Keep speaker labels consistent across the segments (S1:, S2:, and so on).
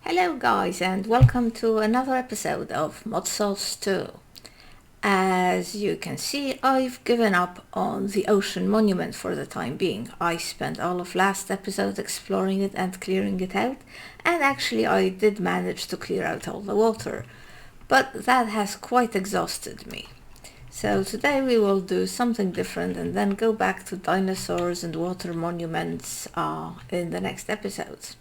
S1: Hello guys, and welcome to another episode of Modsauce 2. As you can see, I've given up on the ocean monument for the time being. I spent all of last episode exploring it and clearing it out, and actually I did manage to clear out all the water, but that has quite exhausted me. So today we will do something different and then go back to dinosaurs and water monuments in the next episodes.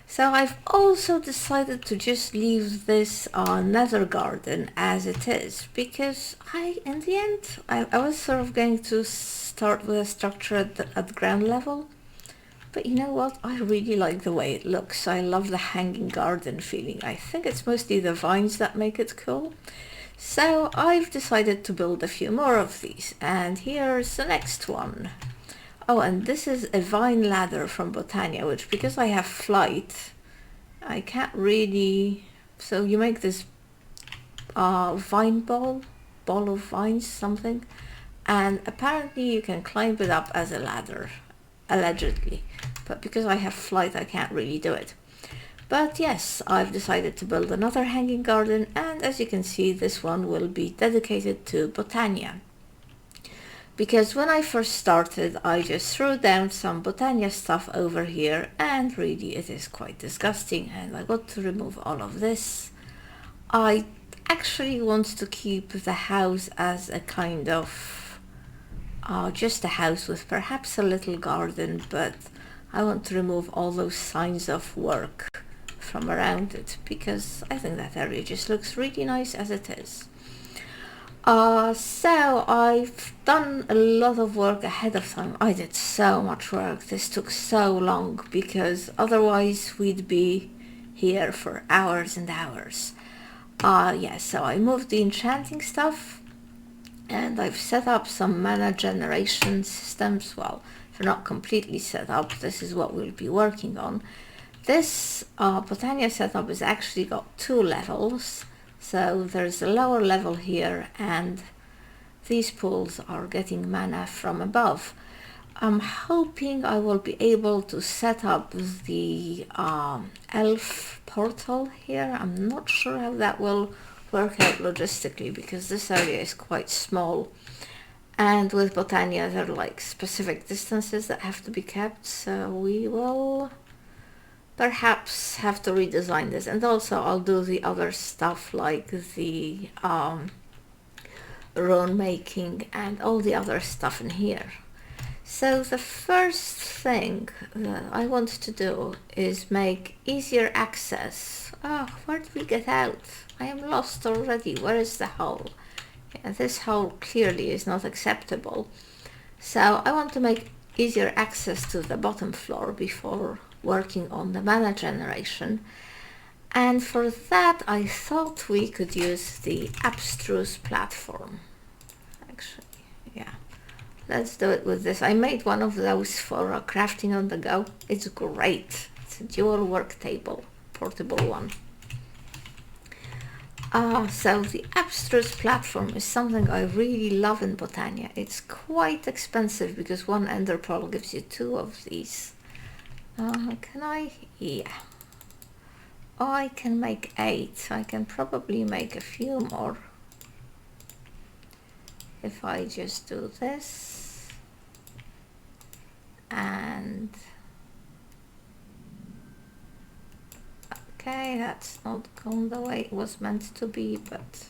S1: So I've also decided to just leave this nether garden as it is, because in the end, I was sort of going to start with a structure at ground level. But you know what? I really like the way it looks. I love the hanging garden feeling. I think it's mostly the vines that make it cool. So I've decided to build a few more of these, and here's the next one. Oh, and this is a vine ladder from Botania, which because I have flight, I can't really... So you make this vine ball of vines, something, and apparently you can climb it up as a ladder, allegedly. But because I have flight, I can't really do it. But yes, I've decided to build another hanging garden, and as you can see, this one will be dedicated to Botania. Because when I first started, I just threw down some Botania stuff over here, and really it is quite disgusting, and I got to remove all of this. I actually want to keep the house as a kind of just a house with perhaps a little garden, but I want to remove all those signs of work from around it, because I think that area just looks really nice as it is. So I've done a lot of work ahead of time. I did so much work. This took so long because otherwise we'd be here for hours and hours. So I moved the enchanting stuff, and I've set up some mana generation systems. Well, they're not completely set up. This is what we'll be working on. This Botania setup has actually got 2 levels. So there's a lower level here, and these pools are getting mana from above. I'm hoping I will be able to set up the elf portal here. I'm not sure how that will work out logistically, because this area is quite small. And with Botania, there are like specific distances that have to be kept, so we will perhaps have to redesign this. And also I'll do the other stuff like the rune making and all the other stuff in here. So the first thing that I want to do is make easier access. Where do we get out? I am lost already. Where is the hole? Yeah, this hole clearly is not acceptable. So I want to make easier access to the bottom floor before working on the mana generation, and for that I thought we could use the abstruse platform. Actually, yeah, let's do it with this. I made one of those for crafting on the go. It's great. It's a dual work table, portable one. So the abstruse platform is something I really love in Botania. It's quite expensive because one ender pearl gives you 2 of these. Can I? Yeah. I can make 8. I can probably make a few more. If I just do this. And... okay, that's not going the way it was meant to be, but...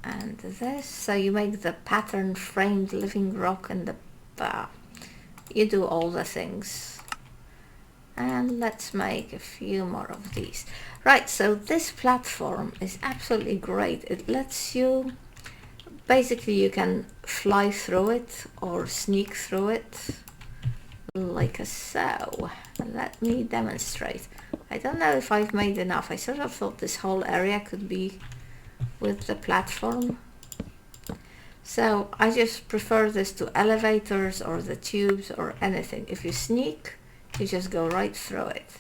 S1: and this. So you make the pattern framed living rock and the... you do all the things. And let's make a few more of these. Right, so this platform is absolutely great. It lets you, basically you can fly through it or sneak through it like so. Let me demonstrate. I don't know if I've made enough. I sort of thought this whole area could be with the platform. So I just prefer this to elevators or the tubes or anything. If you sneak, you just go right through it.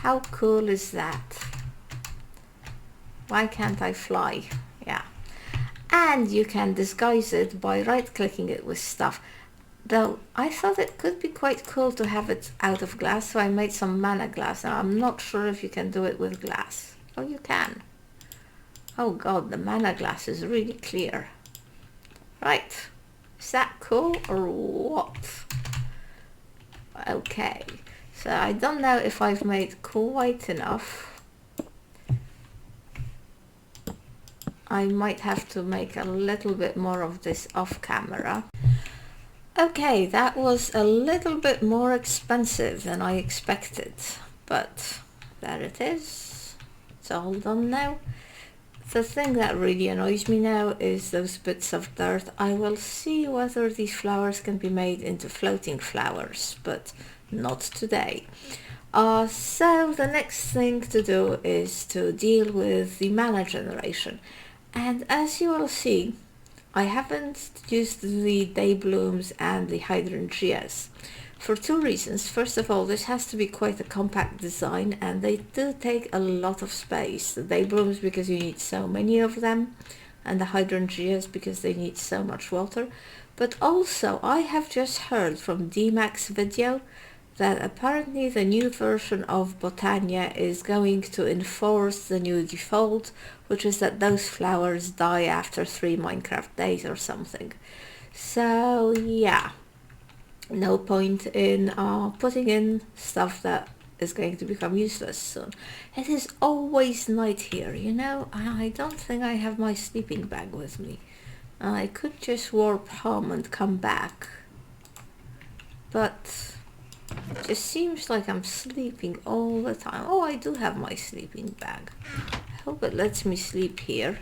S1: How cool is that? Why can't I fly? Yeah. And you can disguise it by right-clicking it with stuff. Though I thought it could be quite cool to have it out of glass, so I made some mana glass. Now I'm not sure if you can do it with glass. Oh, you can. Oh god, the mana glass is really clear. Right, is that cool or what? Okay, so I don't know if I've made quite enough. I might have to make a little bit more of this off camera. Okay, that was a little bit more expensive than I expected, but there it is. It's all done now. The thing that really annoys me now is those bits of dirt. I will see whether these flowers can be made into floating flowers, but not today. So the next thing to do is to deal with the mana generation. And as you will see, I haven't used the day blooms and the hydrangeas for two reasons. First of all, this has to be quite a compact design and they do take a lot of space. The day blooms because you need so many of them, and the hydrangeas because they need so much water. But also I have just heard from DMAC's video that apparently the new version of Botania is going to enforce the new default, which is that those flowers die after 3 Minecraft days or something. So yeah, no point in putting in stuff that is going to become useless soon. It is always night here, you know. I don't think I have my sleeping bag with me. I could just warp home and come back, but it just seems like I'm sleeping all the time. Oh, I do have my sleeping bag. I hope it lets me sleep here.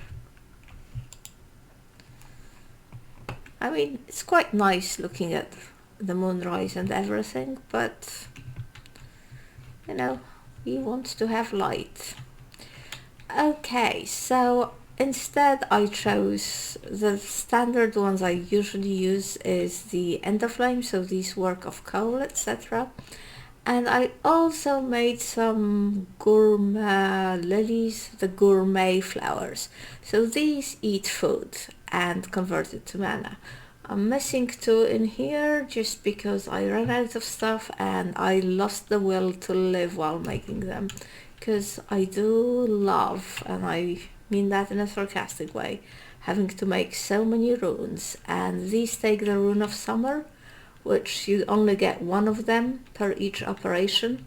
S1: I mean, it's quite nice looking at the moonrise and everything, but you know, we want to have light. Okay, so instead I chose the standard ones I usually use is the endoflame, so these work of coal, etc. And I also made some gourmet lilies, the gourmet flowers. So these eat food and convert it to mana. I'm missing 2 in here just because I ran out of stuff and I lost the will to live while making them. Because I do love, and I mean that in a sarcastic way, having to make so many runes. And these take the rune of summer, which you only get 1 of them per each operation.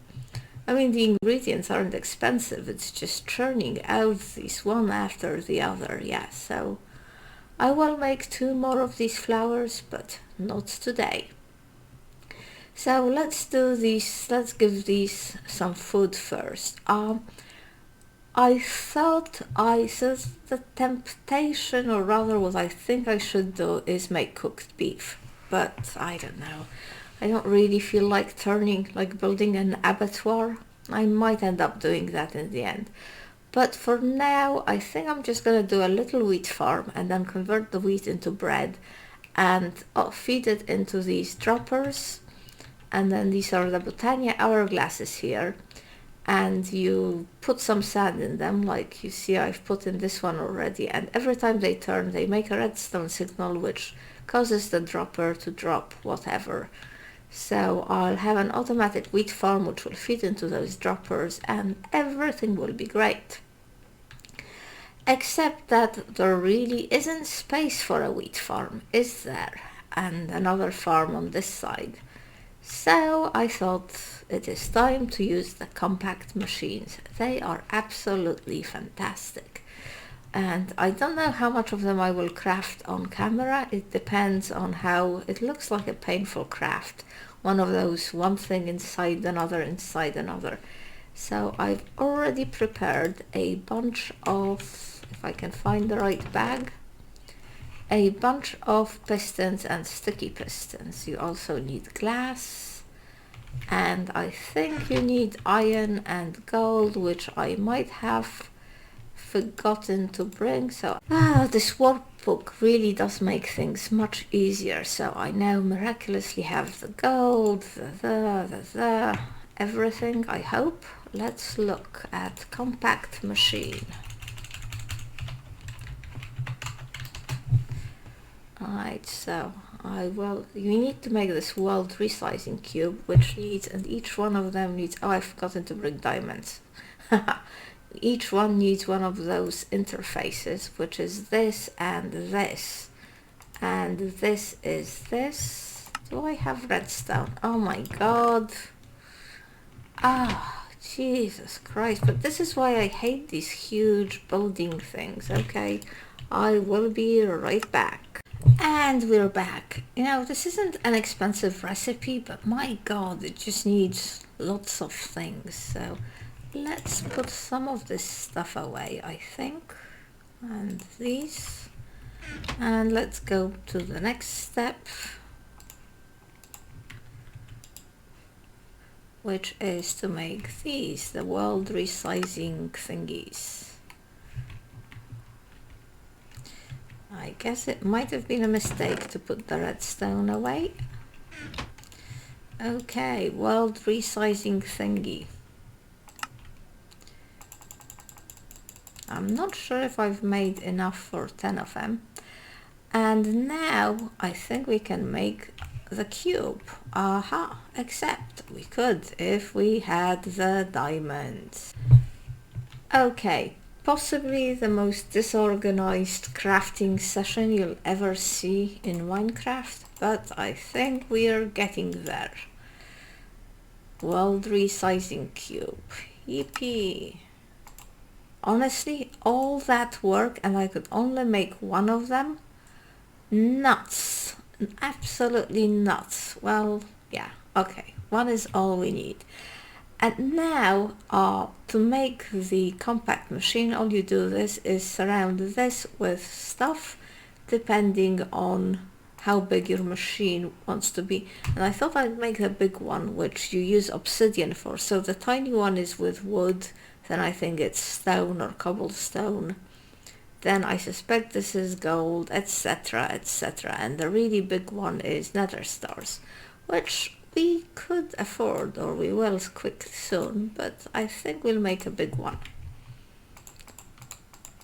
S1: I mean, the ingredients aren't expensive, it's just churning out these one after the other. Yeah, so I will make 2 more of these flowers, but not today. So let's do these, let's give these some food first. I thought so the temptation, or rather what I think I should do, is make cooked beef. But I don't know. I don't really feel like building an abattoir. I might end up doing that in the end. But for now, I think I'm just going to do a little wheat farm and then convert the wheat into bread and feed it into these droppers. And then these are the Botania hourglasses here. And you put some sand in them, like you see I've put in this one already. And every time they turn, they make a redstone signal, which causes the dropper to drop whatever. So I'll have an automatic wheat farm which will feed into those droppers and everything will be great. Except that there really isn't space for a wheat farm, is there? And another farm on this side. So I thought it is time to use the compact machines. They are absolutely fantastic. And I don't know how much of them I will craft on camera. It depends on how it looks like a painful craft. One of those, one thing inside another inside another. So I've already prepared a bunch of, if I can find the right bag, a bunch of pistons and sticky pistons. You also need glass, and I think you need iron and gold, which I might have forgotten to bring. So this workbook really does make things much easier. So I now miraculously have the gold, the everything, I hope. Let's look at compact machine. Alright, so you need to make this world resizing cube, which needs, and each one of them needs, oh, I've forgotten to bring diamonds. Each one needs one of those interfaces, which is this and this. And this is this. Do I have redstone? Oh my god. Ah, Jesus Christ. But this is why I hate these huge building things. Okay, I will be right back. And we're back. You know, this isn't an expensive recipe, but my god, it just needs lots of things. So let's put some of this stuff away, I think. And these. And let's go to the next step, which is to make these, the world resizing thingies. I guess it might have been a mistake to put the redstone away. Okay, world resizing thingy. I'm not sure if I've made enough for 10 of them. And now I think we can make the cube. Aha, except we could if we had the diamonds. Okay, possibly the most disorganized crafting session you'll ever see in Minecraft, but I think we're getting there. World resizing cube. Yippee. Honestly, all that work and I could only make one of them? Nuts. Absolutely nuts. Well, yeah, okay. One is all we need. And now, to make the compact machine, all you do is surround this with stuff depending on how big your machine wants to be. And I thought I'd make a big one, which you use obsidian for. So the tiny one is with wood, then I think it's stone or cobblestone. Then I suspect this is gold, etc, etc. And the really big one is nether stars, which we could afford, or we will quick soon, but I think we'll make a big one.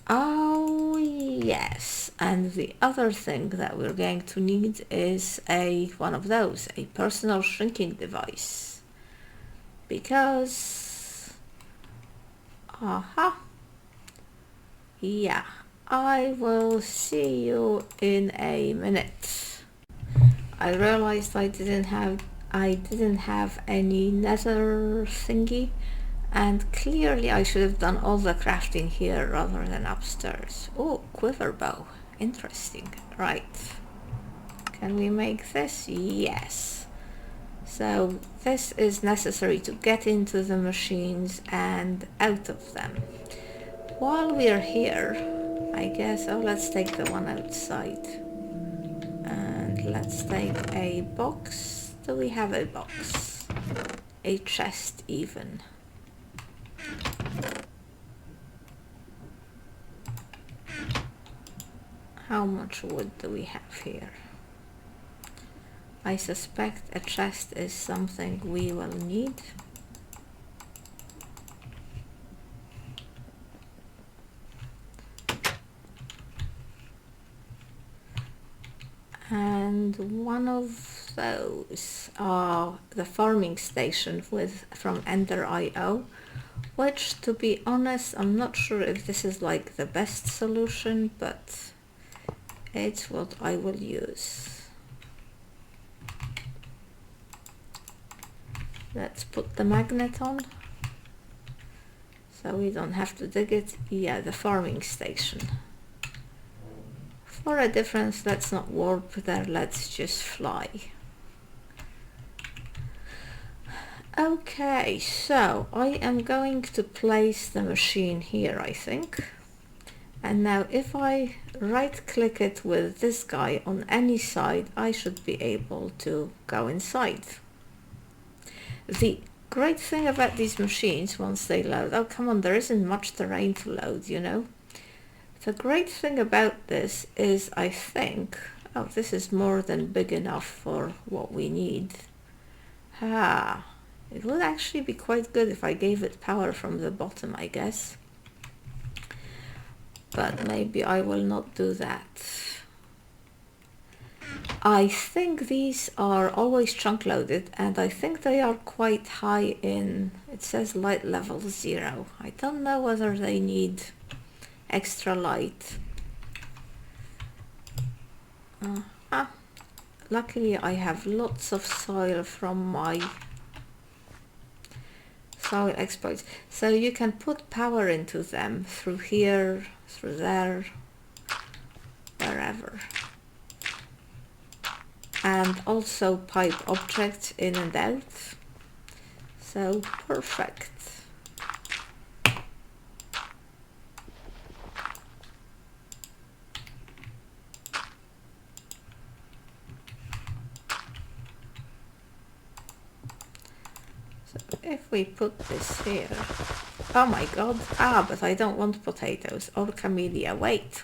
S1: Oh yes, and the other thing that we're going to need is one of those, a personal shrinking device. Because, yeah, I will see you in a minute. I realized I didn't have any nether thingy, and clearly I should have done all the crafting here rather than upstairs. Oh, quiver bow. Interesting. Right. Can we make this? Yes. So this is necessary to get into the machines and out of them. While we are here, I guess, let's take the one outside. And let's take a box. Do we have a box? A chest even. How much wood do we have here? I suspect a chest is something we will need. And one of those are the farming station from Ender.io, which, to be honest, I'm not sure if this is like the best solution, but it's what I will use. Let's put the magnet on, so we don't have to dig it. Yeah, the farming station. For a difference, let's not warp there, let's just fly. Okay, so I am going to place the machine here, I think. And now if I right click it with this guy on any side, I should be able to go inside. The great thing about these machines, once they load, oh come on, there isn't much terrain to load, you know. The great thing about this is, I think, oh, this is more than big enough for what we need. It would actually be quite good if I gave it power from the bottom, I guess. But maybe I will not do that. I think these are always chunk loaded, and I think they are quite high in, it says light level 0. I don't know whether they need extra light. Luckily I have lots of soil from my soil exploits, so you can put power into them through here, through there, wherever, and also pipe objects in and out, so perfect. So if we put this here, oh my god, but I don't want potatoes or camellia. Wait.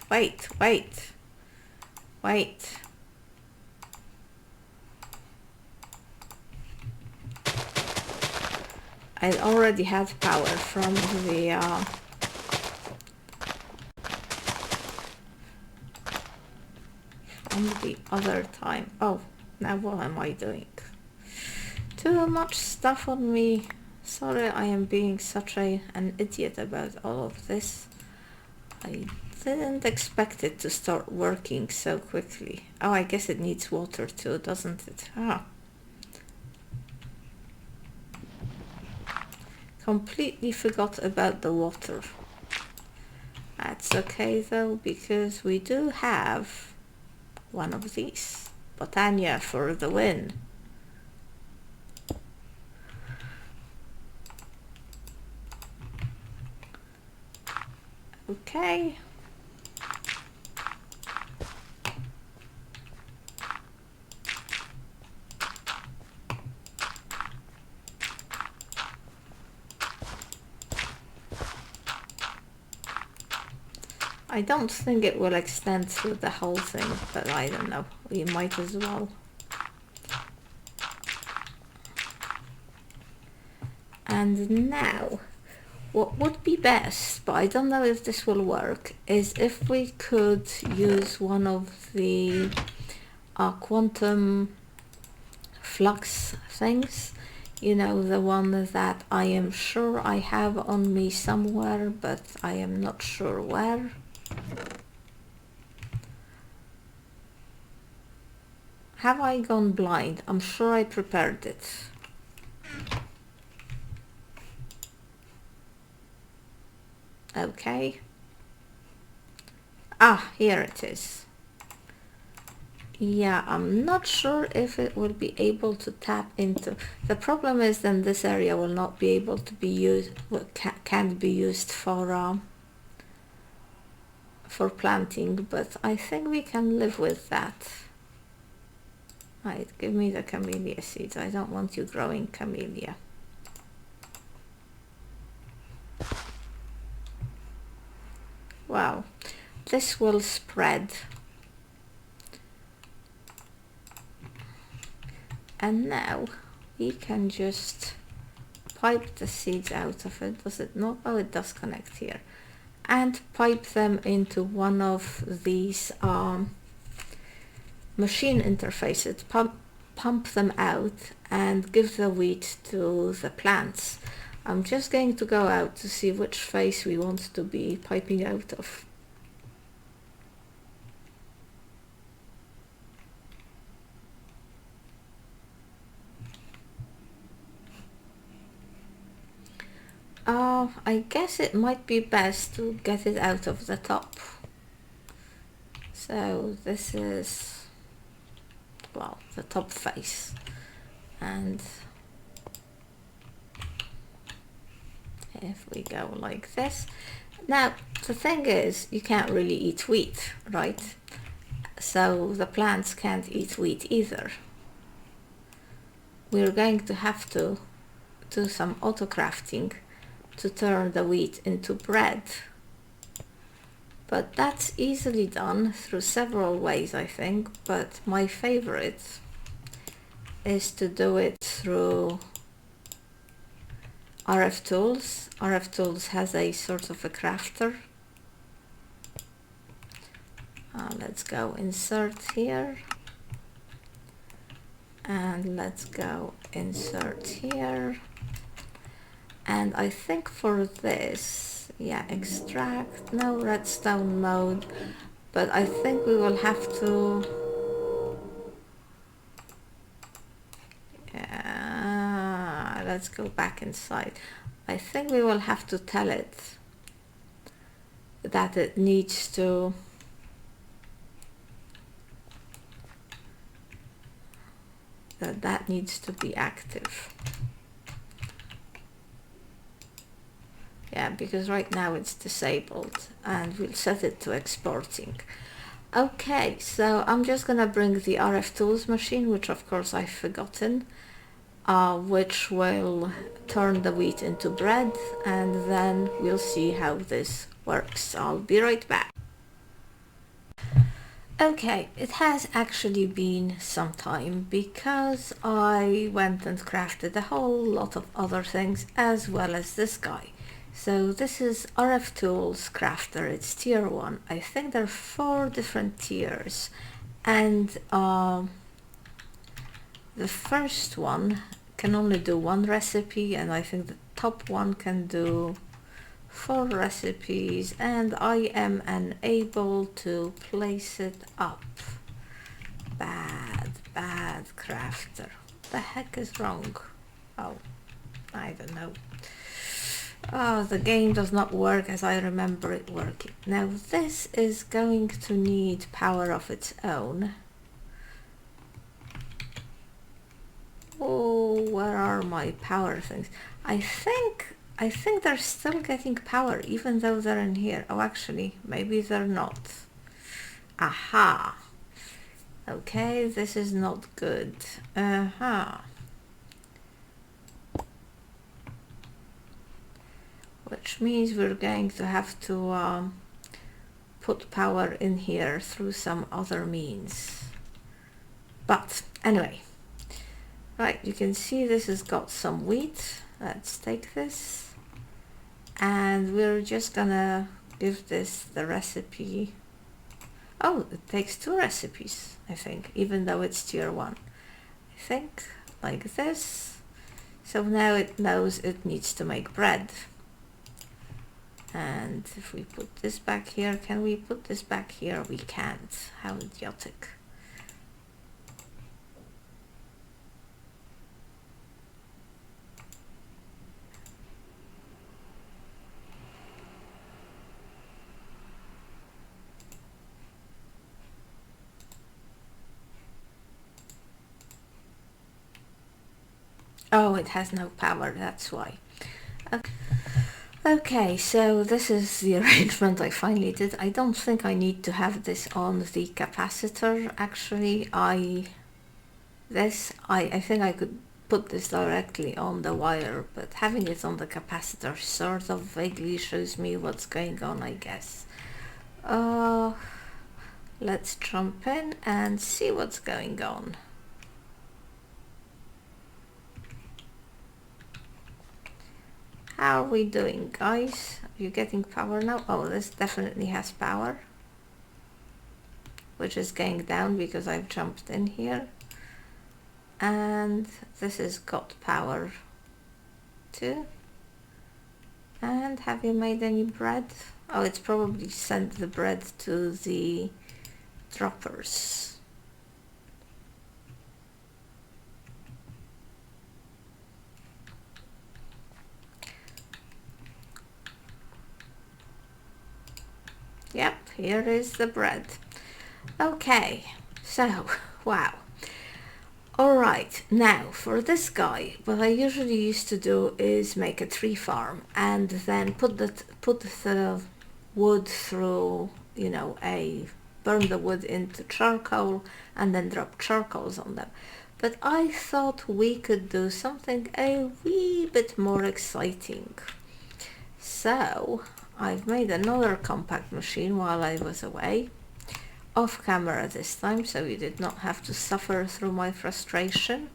S1: I already had power from the other time. Oh, now what am I doing? Too much stuff on me. Sorry, I am being such an idiot about all of this. I didn't expect it to start working so quickly. Oh, I guess it needs water too, doesn't it? Completely forgot about the water. That's okay though, because we do have one of these. Botania for the win. Okay. I don't think it will extend through the whole thing, but I don't know. We might as well. And now, what would be best, but I don't know if this will work, is if we could use one of the quantum flux things. You know, the one that I am sure I have on me somewhere, but I am not sure where. Have I gone blind? I'm sure I prepared it. Okay. Here it is. Yeah, I'm not sure if it will be able to tap into. The problem is then this area will not be able to be used, can't be used for planting, but I think we can live with that. Right, give me the camellia seeds. I don't want you growing camellia. Wow, this will spread. And now we can just pipe the seeds out of it. Does it not? Oh, it does connect here. And pipe them into one of these machine interfaces. Pump them out and give the wheat to the plants. I'm just going to go out to see which face we want to be piping out of. I guess it might be best to get it out of the top. So this is, well, the top face. And if we go like this. Now, the thing is, you can't really eat wheat, right? So the plants can't eat wheat either. We're going to have to do some auto-crafting to turn the wheat into bread. But that's easily done through several ways, I think, but my favorite is to do it through RF Tools. RF Tools has a sort of a crafter. Let's go insert here. And let's go insert here. And I think for this, yeah, extract, no redstone mode, but I think we will have to, let's go back inside. I think we will have to tell it that it needs to that needs to be active. Yeah, because right now it's disabled, and we'll set it to exporting. Okay, so I'm just gonna bring the RF tools machine, which of course I've forgotten, which will turn the wheat into bread, and then we'll see how this works. I'll be right back. Okay, it has actually been some time because I went and crafted a whole lot of other things as well as this guy. So this is RF Tools Crafter, it's tier 1. I think there are 4 different tiers, and the first one can only do 1 recipe, and I think the top one can do 4 recipes, and I am unable to place it up. Bad crafter. What the heck is wrong? Oh, I don't know. Oh, the game does not work as I remember it working. Now this is going to need power of its own. Oh, where are my power things? I think they're still getting power even though they're in here. Oh, actually, maybe they're not. Aha. Okay, this is not good. Which means we're going to have to put power in here through some other means. But anyway, right, you can see this has got some wheat. Let's take this, and we're just gonna give this the recipe. Oh, it takes 2 recipes, I think, even though it's tier 1. I think like this. So now it knows it needs to make bread. And if we put this back here, can we put this back here? We can't. How idiotic. Oh, it has no power, that's why. Okay, so this is the arrangement I finally did. I don't think I need to have this on the capacitor. Actually, I think I could put this directly on the wire, but having it on the capacitor sort of vaguely shows me what's going on, I guess. Let's jump in and see what's going on. How are we doing, guys? Are you getting power now? Oh, this definitely has power, which is going down because I've jumped in here. And this has got power too. And have you made any bread? Oh, it's probably sent the bread to the droppers. Yep, here is the bread. Okay, so, wow. Alright, now for this guy, what I usually used to do is make a tree farm and then put the wood through, you know, burn the wood into charcoal and then drop charcoals on them. But I thought we could do something a wee bit more exciting. So I've made another compact machine while I was away, off camera this time, so you did not have to suffer through my frustration.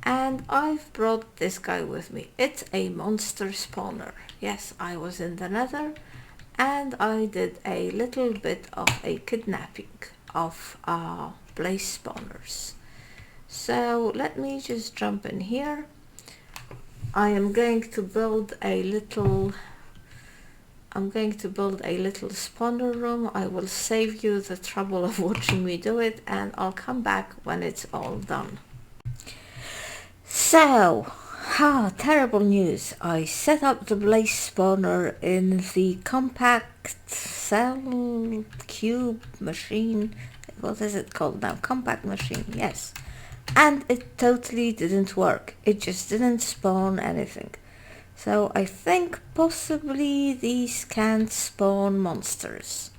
S1: And I've brought this guy with me. It's a monster spawner. Yes, I was in the Nether and I did a little bit of a kidnapping of blaze spawners. So let me just jump in here. I am going to build a little spawner room. I will save you the trouble of watching me do it, and I'll come back when it's all done. So, terrible news. I set up the blaze spawner in the compact cell cube machine. What is it called now? Compact machine, yes. And it totally didn't work. It just didn't spawn anything. So I think possibly these can't spawn monsters,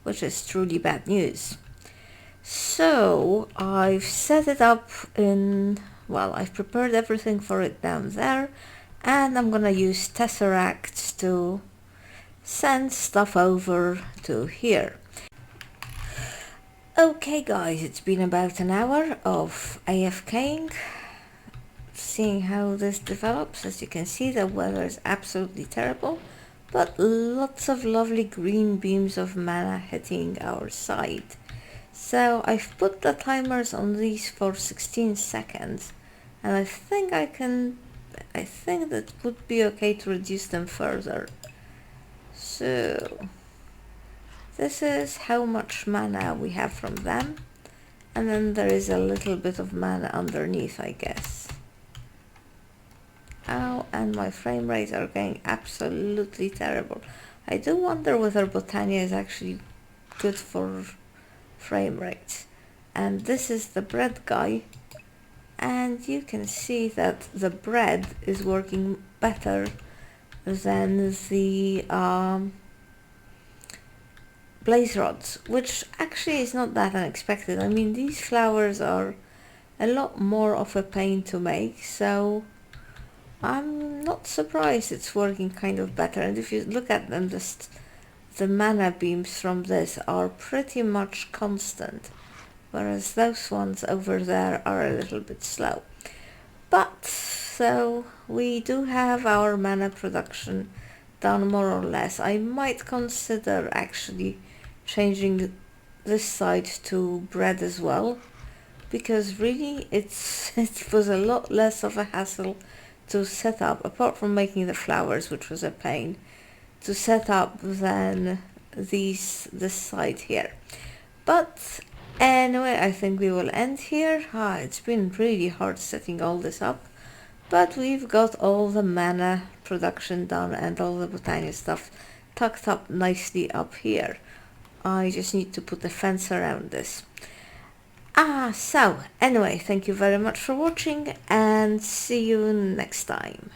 S1: which is truly bad news. So I've set it up in, well, I've prepared everything for it down there, and I'm gonna use tesseracts to send stuff over to here. Okay guys, it's been about an hour of AFKing, seeing how this develops. As you can see, the weather is absolutely terrible, but lots of lovely green beams of mana hitting our side. So I've put the timers on these for 16 seconds, and I think that would be okay to reduce them further. So this is how much mana we have from them, and then there is a little bit of mana underneath, I guess. Oh, and my frame rates are going absolutely terrible. I do wonder whether botania is actually good for frame rates. And this is the bread guy, and you can see that the bread is working better than the blaze rods, which actually is not that unexpected. I mean, these flowers are a lot more of a pain to make, so I'm not surprised it's working kind of better. And if you look at them, the mana beams from this are pretty much constant, whereas those ones over there are a little bit slow. But so we do have our mana production done more or less. I might consider actually changing this side to bread as well, because really it was a lot less of a hassle to set up, apart from making the flowers, which was a pain to set up, than this side here. But anyway, I think we will end here. It's been really hard setting all this up, but we've got all the mana production done and all the botania stuff tucked up nicely up here. I just need to put a fence around this. So anyway, thank you very much for watching, and see you next time.